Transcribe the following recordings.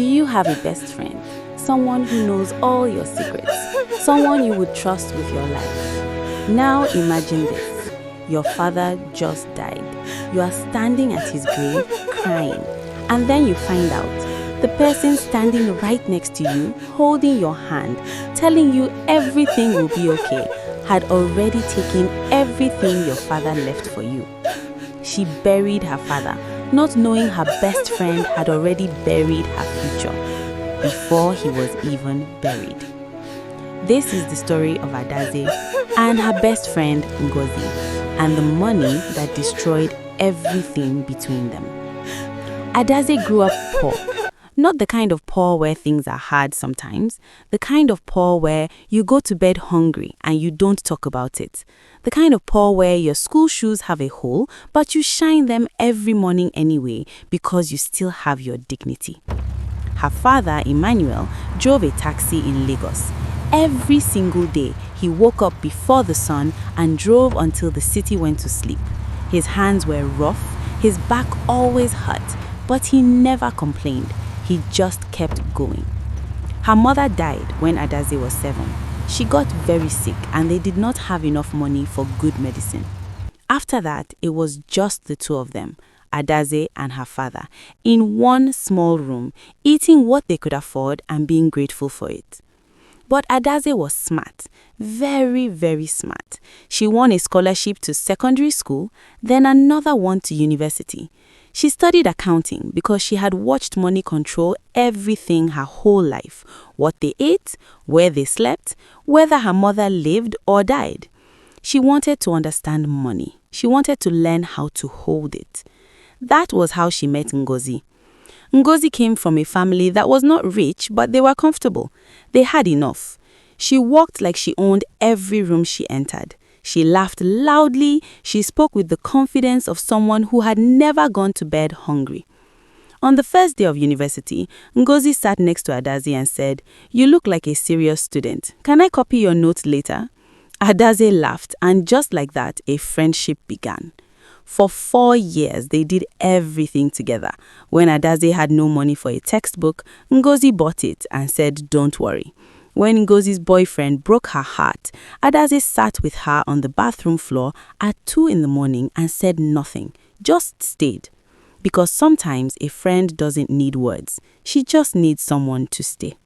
Do you have a best friend? Someone who knows all your secrets? Someone you would trust with your life? Now imagine this. Your father just died. You are standing at his grave, crying. And then you find out the person standing right next to you, holding your hand, telling you everything will be okay, had already taken everything your father left for you. She buried her father, not knowing her best friend had already buried her future before he was even buried. This is the story of Adaeze and her best friend Ngozi, and the money that destroyed everything between them. Adaeze grew up poor. Not the kind of poor where things are hard sometimes, the kind of poor where you go to bed hungry and you don't talk about it. The kind of poor where your school shoes have a hole, but you shine them every morning anyway because you still have your dignity. Her father, Emmanuel, drove a taxi in Lagos. Every single day, he woke up before the sun and drove until the city went to sleep. His hands were rough, his back always hurt, but he never complained. He just kept going. Her mother died when Adaeze was 7. She got very sick and they did not have enough money for good medicine. After that, it was just the two of them, Adaeze and her father, in one small room, eating what they could afford and being grateful for it. But Adaeze was smart, very, very smart. She won a scholarship to secondary school, then another one to university. She studied accounting because she had watched money control everything her whole life. What they ate, where they slept, whether her mother lived or died. She wanted to understand money. She wanted to learn how to hold it. That was how she met Ngozi. Ngozi came from a family that was not rich, but they were comfortable. They had enough. She walked like she owned every room she entered. She laughed loudly. She spoke with the confidence of someone who had never gone to bed hungry. On the first day of university, Ngozi sat next to Adaeze and said, "You look like a serious student. Can I copy your notes later?" Adaeze laughed, and just like that, a friendship began. For 4 years, they did everything together. When Adaeze had no money for a textbook, Ngozi bought it and said, "Don't worry." When Ngozi's boyfriend broke her heart, Adaeze sat with her on the bathroom floor at 2 in the morning and said nothing, just stayed. Because sometimes a friend doesn't need words, she just needs someone to stay.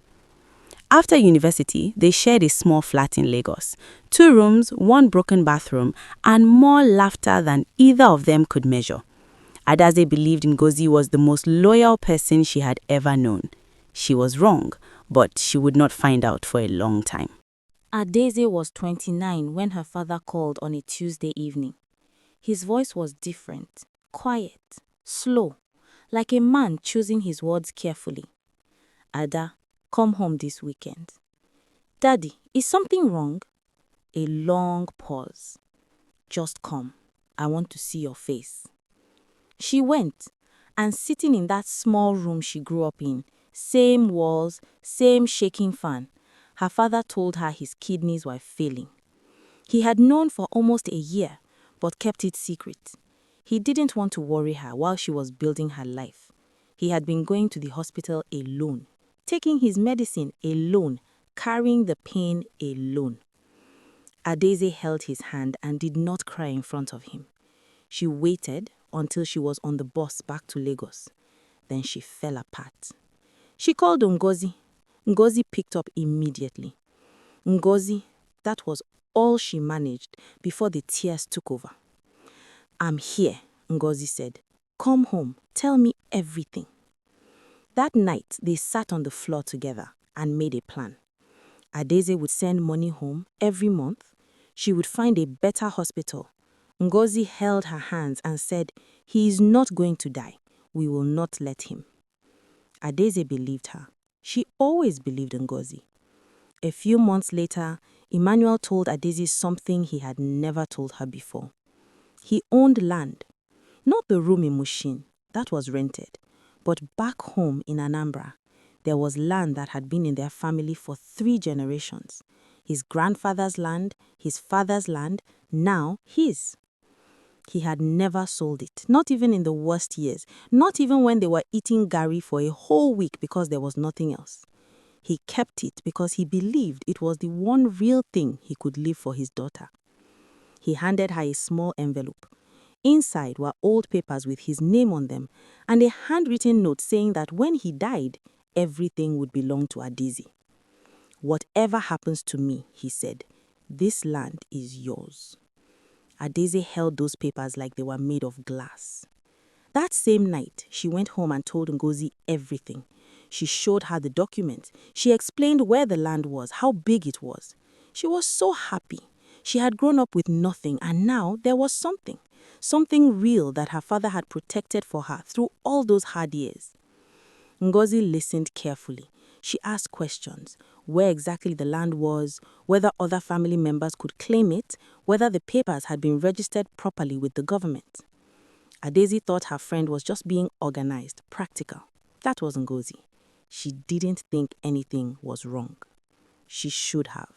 After university, they shared a small flat in Lagos. 2 rooms, 1 broken bathroom, and more laughter than either of them could measure. Adaeze believed Ngozi was the most loyal person she had ever known. She was wrong, but she would not find out for a long time. Adaeze was 29 when her father called on a Tuesday evening. His voice was different, quiet, slow, like a man choosing his words carefully. "Ada, come home this weekend." "Daddy, is something wrong?" A long pause. "Just come. I want to see your face." She went, and sitting in that small room she grew up in, same walls, same shaking fan, her father told her his kidneys were failing. He had known for almost a year, but kept it secret. He didn't want to worry her while she was building her life. He had been going to the hospital alone, taking his medicine alone, carrying the pain alone. Adaeze held his hand and did not cry in front of him. She waited until she was on the bus back to Lagos. Then she fell apart. She called Ngozi. Ngozi picked up immediately. Ngozi, that was all she managed before the tears took over. "I'm here," Ngozi said. "Come home. Tell me everything." That night, they sat on the floor together and made a plan. Adaeze would send money home every month. She would find a better hospital. Ngozi held her hands and said, "He is not going to die. We will not let him." Adaeze believed her. She always believed Ngozi. A few months later, Emmanuel told Adaeze something he had never told her before. He owned land. Not the room in Mushin, that was rented, but back home in Anambra, there was land that had been in their family for 3 generations. His grandfather's land, his father's land, now his. He had never sold it, not even in the worst years, not even when they were eating gari for a whole week because there was nothing else. He kept it because he believed it was the one real thing he could leave for his daughter. He handed her a small envelope. Inside were old papers with his name on them and a handwritten note saying that when he died, everything would belong to Adaeze. "Whatever happens to me," he said, "this land is yours." Adaeze held those papers like they were made of glass. That same night, she went home and told Ngozi everything. She showed her the document. She explained where the land was, how big it was. She was so happy. She had grown up with nothing, and now there was something real that her father had protected for her through all those hard years. Ngozi listened carefully. She asked questions: where exactly the land was, whether other family members could claim it, whether the papers had been registered properly with the government. Adaeze thought her friend was just being organized, practical. That was Ngozi. She didn't think anything was wrong. She should have.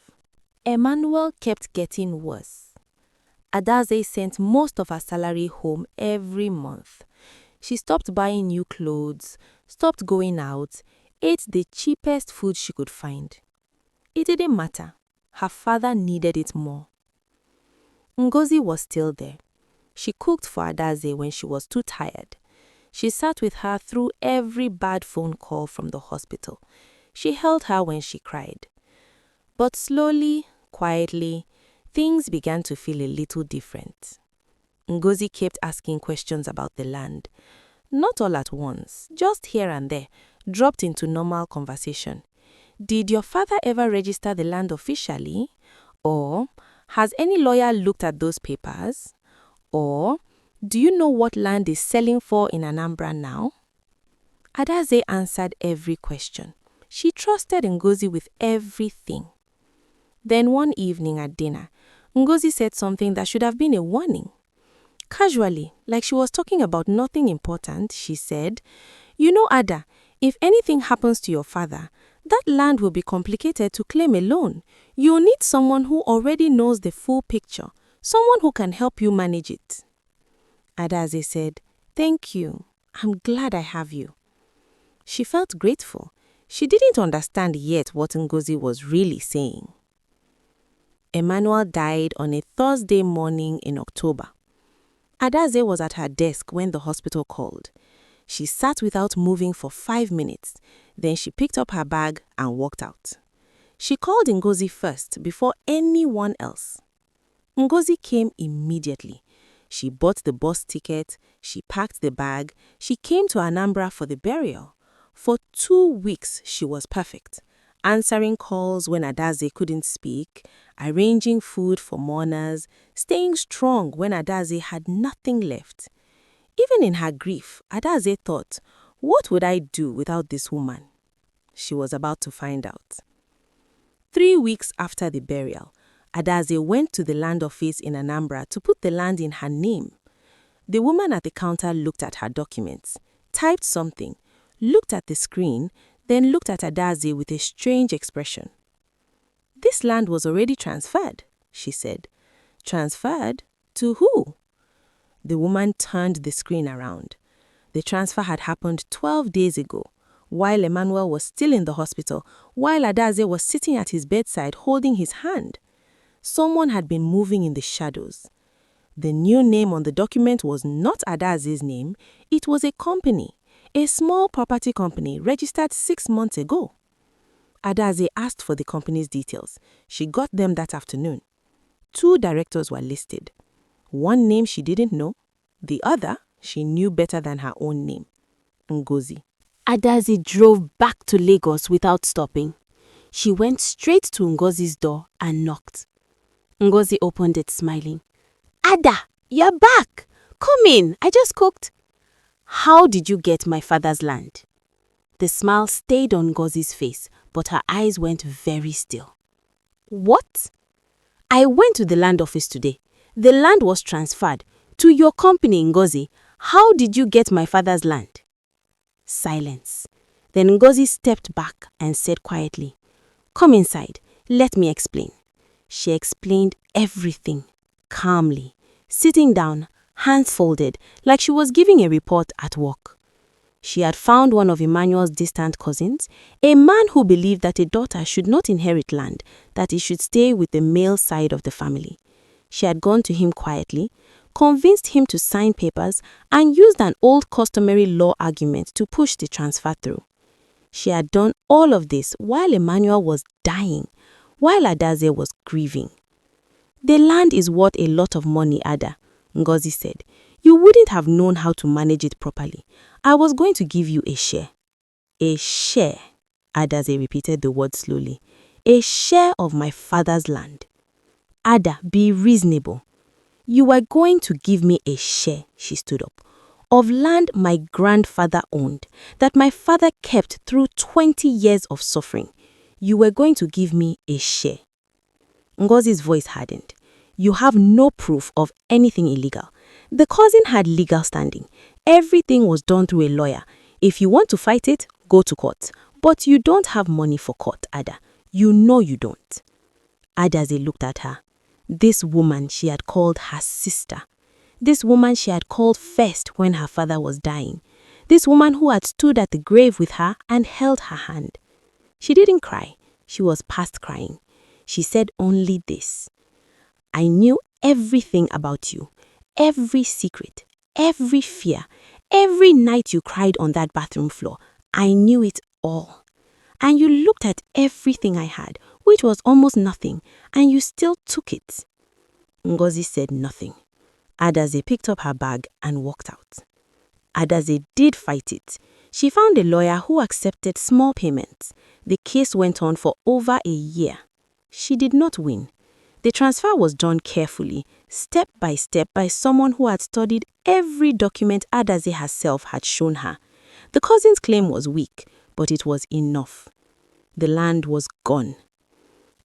Emmanuel kept getting worse. Adaeze sent most of her salary home every month. She stopped buying new clothes, stopped going out, ate the cheapest food she could find. It didn't matter. Her father needed it more. Ngozi was still there. She cooked for Adaeze when she was too tired. She sat with her through every bad phone call from the hospital. She held her when she cried. But slowly, quietly, things began to feel a little different. Ngozi kept asking questions about the land. Not all at once, just here and there, dropped into normal conversation. Did your father ever register the land officially? Or has any lawyer looked at those papers? Or do you know what land is selling for in Anambra now? Adaeze answered every question. She trusted Ngozi with everything. Then one evening at dinner, Ngozi said something that should have been a warning. Casually, like she was talking about nothing important, she said, "You know, Ada, if anything happens to your father, that land will be complicated to claim alone. You'll need someone who already knows the full picture, someone who can help you manage it." Adaeze said, "Thank you. I'm glad I have you." She felt grateful. She didn't understand yet what Ngozi was really saying. Emmanuel died on a Thursday morning in October. Adaeze was at her desk when the hospital called. She sat without moving for 5 minutes. Then she picked up her bag and walked out. She called Ngozi first before anyone else. Ngozi came immediately. She bought the bus ticket, she packed the bag, she came to Anambra for the burial. For 2 weeks, she was perfect. Answering calls when Adaeze couldn't speak, arranging food for mourners, staying strong when Adaeze had nothing left. Even in her grief, Adaeze thought, what would I do without this woman? She was about to find out. 3 weeks after the burial, Adaeze went to the land office in Anambra to put the land in her name. The woman at the counter looked at her documents, typed something, looked at the screen, then looked at Adaeze with a strange expression. "This land was already transferred," she said. "Transferred? To who?" The woman turned the screen around. The transfer had happened 12 days ago, while Emmanuel was still in the hospital, while Adaeze was sitting at his bedside holding his hand. Someone had been moving in the shadows. The new name on the document was not Adaze's name, it was a company, a small property company registered 6 months ago. Adaeze asked for the company's details. She got them that afternoon. 2 directors were listed. One name she didn't know, the other she knew better than her own name, Ngozi. Adaeze drove back to Lagos without stopping. She went straight to Ngozi's door and knocked. Ngozi opened it smiling. "Ada, you're back! Come in, I just cooked." "How did you get my father's land?" The smile stayed on Ngozi's face, but her eyes went very still. "What?" "I went to the land office today. The land was transferred to your company, Ngozi. How did you get my father's land?" Silence. Then Ngozi stepped back and said quietly, "Come inside, let me explain." She explained everything, calmly, sitting down, hands folded, like she was giving a report at work. She had found one of Emmanuel's distant cousins, a man who believed that a daughter should not inherit land, that it should stay with the male side of the family. She had gone to him quietly, convinced him to sign papers, and used an old customary law argument to push the transfer through. She had done all of this while Emmanuel was dying, while Adaeze was grieving. "The land is worth a lot of money, Ada," Ngozi said. "You wouldn't have known how to manage it properly. I was going to give you a share." "A share," Adaeze repeated the word slowly. "A share of my father's land." "Ada, be reasonable." "You are going to give me a share," she stood up, "of land my grandfather owned, that my father kept through 20 years of suffering. You were going to give me a share." Ngozi's voice hardened. "You have no proof of anything illegal. The cousin had legal standing. Everything was done through a lawyer. If you want to fight it, go to court. But you don't have money for court, Ada. You know you don't." Adaeze looked at her. This woman she had called her sister. This woman she had called first when her father was dying. This woman who had stood at the grave with her and held her hand. She didn't cry. She was past crying. She said only this: "I knew everything about you, every secret, every fear, every night you cried on that bathroom floor. I knew it all. And you looked at everything I had, which was almost nothing, and you still took it." Ngozi said nothing. Adaeze picked up her bag and walked out. Adaeze did fight it. She found a lawyer who accepted small payments. The case went on for over a year. She did not win. The transfer was done carefully, step by step, by someone who had studied every document Adaeze herself had shown her. The cousin's claim was weak, but it was enough. The land was gone.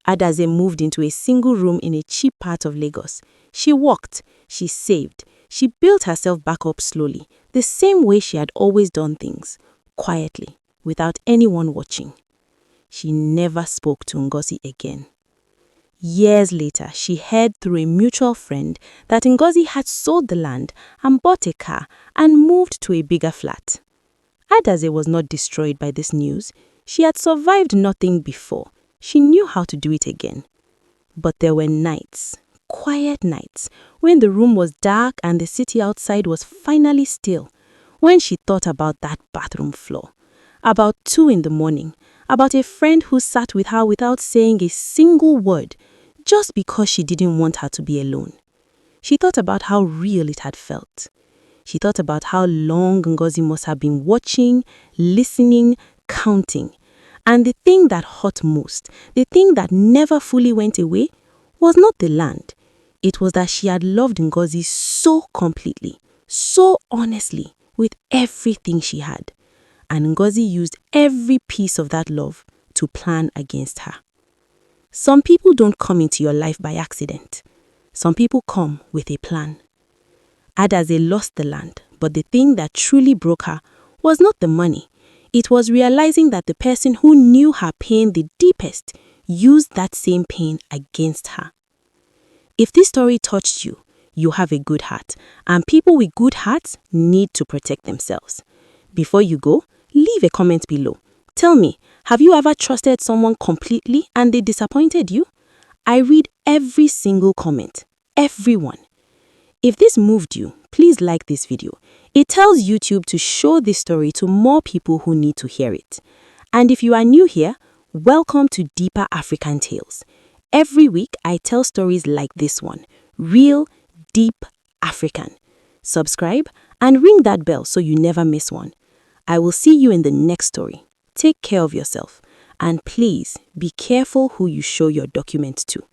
Adaeze moved into a single room in a cheap part of Lagos. She worked, she saved, she built herself back up slowly, the same way she had always done things, quietly, without anyone watching. She never spoke to Ngozi again. Years later, she heard through a mutual friend that Ngozi had sold the land and bought a car and moved to a bigger flat. Adaeze was not destroyed by this news. She had survived nothing before. She knew how to do it again. But there were nights, quiet nights, when the room was dark and the city outside was finally still, when she thought about that bathroom floor, about 2 a.m, about a friend who sat with her without saying a single word, just because she didn't want her to be alone. She thought about how real it had felt. She thought about how long Ngozi must have been watching, listening, counting. And the thing that hurt most, the thing that never fully went away, was not the land. It was that she had loved Ngozi so completely, so honestly, with everything she had. And Ngozi used every piece of that love to plan against her. Some people don't come into your life by accident. Some people come with a plan. Adaeze lost the land, but the thing that truly broke her was not the money. It was realizing that the person who knew her pain the deepest used that same pain against her. If this story touched you, you have a good heart, and people with good hearts need to protect themselves. Before you go, leave a comment below. Tell me, have you ever trusted someone completely and they disappointed you? I read every single comment, everyone. If this moved you, please like this video. It tells YouTube to show this story to more people who need to hear it. And if you are new here, welcome to Deeper African Tales. Every week, I tell stories like this one, real, deep African. Subscribe and ring that bell so you never miss one. I will see you in the next story. Take care of yourself, and please be careful who you show your documents to.